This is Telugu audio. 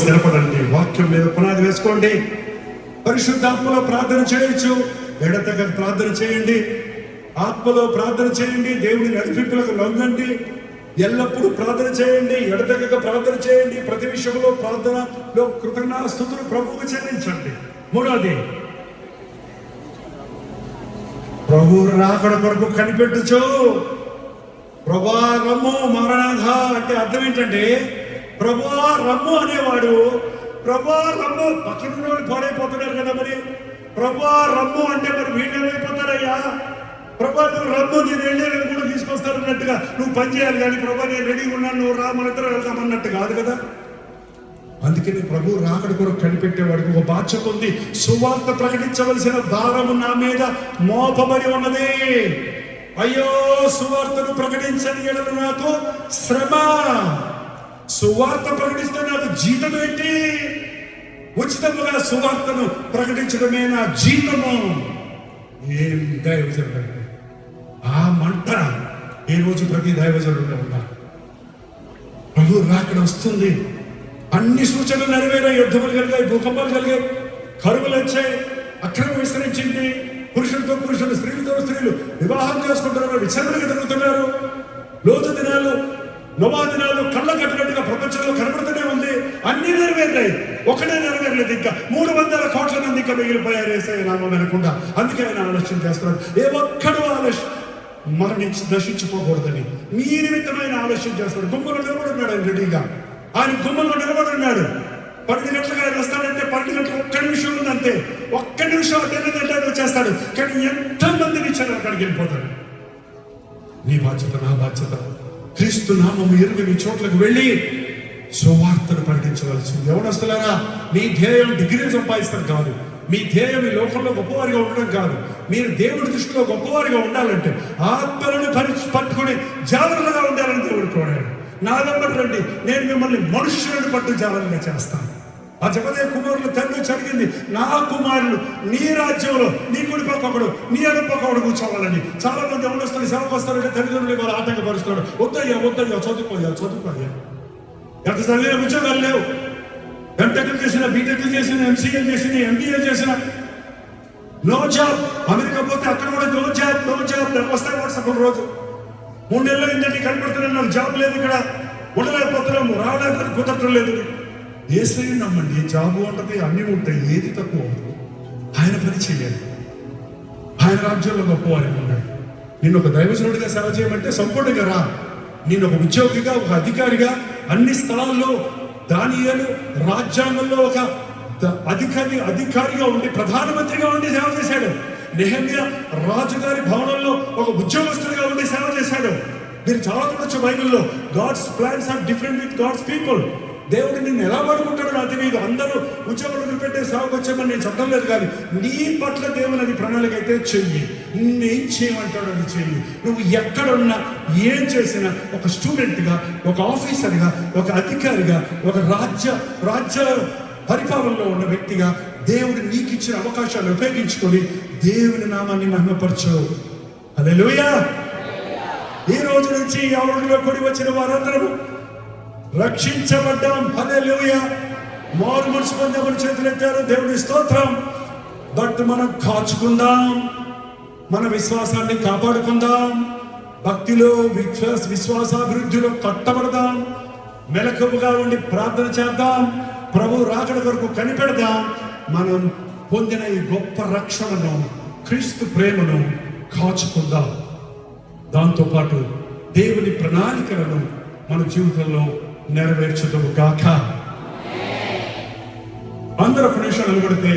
స్థిరపడండి, వాక్యం మీద పునాది వేసుకోండి. పరిశుద్ధాత్మలో ప్రార్థన చేయొచ్చు, ఎడతెగక ప్రార్థన చేయండి, ఆత్మలో ప్రార్థన చేయండి, దేవుని నడిపింపులకు లొంగండి, ఎల్లప్పుడూ ప్రార్థన చేయండి, ఎడతెగక ప్రార్థన చేయండి, ప్రతి విషయంలో ప్రార్థనలో కృతజ్ఞతాస్తుతులు ప్రభువుకు చెల్లించండి. మూడోది, ప్రభు రాకడ కొరకు కనిపెట్టుచు. ప్రభువా రమ్ము మారణాథ అంటే అర్థం ఏంటంటే, ప్రభువా రమ్ము అనేవాడు, ప్రభువా రమ్ము పక్కన పాడైపోతున్నారు కదా, మరి ప్రభువా రమ్ము అంటే మరి వీళ్ళు ఏమైపోతారయ్యా? ప్రభా నువ్వు రమ్ము, నేను వెళ్ళేది కూడా తీసుకొస్తానన్నట్టుగా నువ్వు పని చేయాలి, కానీ ప్రభా నేను రెడీగా ఉన్నాను, నువ్వు రా, మన ఇద్దరు వెళ్తామన్నట్టు కాదు కదా. అందుకని ప్రభు రాకడ కొరకు కనిపెట్టేవాడికి ఒక బాధ్యత ఉంది. సువార్త ప్రకటించవలసిన భారము నా మీద మోపబడి ఉన్నది. అయ్యో, సువార్తను ప్రకటించని ఎడల నాకు శ్రమ, సువార్త ప్రకటిస్తే నాకు జీతం ఏంటి? ఉచితముగా సువార్తను ప్రకటించడమే నా జీతము. ఏం దైవజనుడు, ఆ మంట ఈ రోజు ప్రతి దైవజనుడు ఉన్నారు. ప్రభు రాకడ వస్తుంది, అన్ని సూచనలు నెరవేరాయి, యుద్ధములు కలిగాయి, భూకంపాలు కలిగాయి, కరువులు వచ్చాయి, అక్రమం విస్తరించింది, పురుషులతో పురుషులు, స్త్రీలతో స్త్రీలు వివాహం చేసుకుంటున్నారు, విచ్చలవిడిగా తిరుగుతున్నారు. లోతు దినాలు, నోవా దినాలు కళ్ళ కట్టినట్టుగా ప్రపంచంలో కనబడుతూనే ఉంది. అన్ని నెరవేరాయి, ఒకటే నెరవేరలేదు. ఇంకా 300 కోట్ల మంది ఇంకా మిగిలిపోయారు యేసయ్య నామం వినకుండా. అందుకే ఆయన ఆలస్యం చేస్తున్నాడు. ఏ ఒక్కడు మరణించి నశించిపోకూడదని మీ నిమిత్తమైన ఆలస్యం చేస్తాడు. గుమ్మలో నిలబడున్నాడు ఆయన రెడీగా, ఆయన గుమ్మలో నిలబడున్నాడు. 12 గంటలకు ఆయన వస్తాడంటే 12 గంటలకు ఒక్క నిమిషం ఉందంతే, ఒక్క నిమిషం అటెండ్ వచ్చేస్తాడు. కానీ ఎంతమంది విచారణ అక్కడికి వెళ్ళిపోతాడు. నీ బాధ్యత, నా బాధ్యత, క్రీస్తు నామము ఎరుగని చోట్లకు వెళ్ళి సువార్తను ప్రకటించవలసింది. యవనస్తులారా, మీ ధ్యేయం డిగ్రీ సంపాదిస్తారు కాదు, మీ ధ్యేయం ఈ లోకంలో గొప్పవారిగా ఉండడం కాదు. మీరు దేవుడి దృష్టిలో గొప్పవారిగా ఉండాలంటే ఆత్మలను పట్టుకుని జాగ్రత్తగా ఉండాలని దేవుడు కోరాడు. నా దగ్గర రండి, నేను మిమ్మల్ని మనుష్యులను పట్టు జాగ్రత్తగా చేస్తాను. ఆ జబదయి కుమారులు తండ్రి చదివింది, నా కుమారులు నీ రాజ్యంలో నీ కుడి పక్క ఒకడు, నీ ఎడమ పక్క ఒకడు కూర్చోవాలని. చాలా మంది ఎవరు సేవకు వస్తారంటే తల్లిదండ్రులు వాళ్ళు ఆటంకపరుస్తున్నాడు. వద్దయ్యా చదువుకోయా, ఎంత చదివిన ఉద్యోగాలు లేవు. ఎంటెక్లు చేసిన, బీటెక్లు చేసిన, ఎంసీఏ చేసిన, ఎంబీఏ చేసిన, నో జాబ్. అమెరికా పోతే అక్కడ కూడా నో జాబ్ వస్తాయి. వాట్సాప్ రోజు 3 నెలలు ఏంటంటే కనపడుతున్నాను, జాబ్ లేదు, ఇక్కడ ఉండలేకపోతున్నాము, రావడానికి కుదరటం లేదు. యేసయ్యను నమ్మండి, జాబు ఉంటుంది, అన్నీ ఉంటాయి, ఏది తక్కువ ఉండదు. ఆయన పని చేయాలి, ఆయన రాజ్యంలో గొప్పవారి ఉన్నాడు. నిన్ను ఒక దైవజనుడిగా సేవ చేయమంటే సంపూర్ణంగా రా. నేను ఒక ఉద్యోగిగా, ఒక అధికారిగా, అన్ని స్థలాల్లో దానియేలు రాజ్యాంగంలో ఒక అధికారిగా ఉండి, ప్రధానమంత్రిగా ఉండి సేవ చేశాడు. నెహెమ్యా రాజుగారి భవనంలో ఒక ఉద్యోగస్తుడిగా ఉండి సేవ చేశాడు. మీరు చాలా చూడొచ్చు బైబిల్లో, God's plans are different with God's people. దేవుడు నిన్ను ఎలా పడుకుంటాడో నాకు తెలియదు. అందరూ ఉద్యోగులు పెట్టే సేవకు వచ్చామని నేను చెప్పడం లేదు, కానీ నీ పట్ల దేవుని అది ప్రణాళిక అయితే చెయ్యి. నిన్నేం చేయమంటాడో అది చెయ్యి. నువ్వు ఎక్కడున్నా, ఏం చేసినా, ఒక స్టూడెంట్గా, ఒక ఆఫీసర్గా, ఒక అధికారిగా, ఒక రాజ్య పరిపాలనలో ఉన్న వ్యక్తిగా దేవుడు నీకు ఇచ్చిన అవకాశాలు ఉపయోగించుకొని దేవుని నామాన్ని మహిమపరచు. హల్లెలూయా. ఈ రోజు నుంచి ఎవరిలో కూడి వచ్చిన వారందరూ రక్షించబడ్డాం. హల్లెలూయా. మారు మనసు పొందామని చేతులెత్తారు, దేవుని స్తోత్రం. బట్ మనం కాచుకుందాం, మన విశ్వాసాన్ని కాపాడుకుందాం, భక్తిలో విశ్వాసాభివృద్ధిలో కట్టబడదాం, మెలకువగా ఉండి ప్రార్థన చేద్దాం, ప్రభు రాకడ వరకు కనిపెడదాం. మనం పొందిన ఈ గొప్ప రక్షణను, క్రీస్తు ప్రేమను కాచుకుందాం. దాంతోపాటు దేవుని ప్రణాళికలను మన జీవితంలో నెరవేర్చదు గాక. అందరూ ఒక నిమిషం నిలబడితే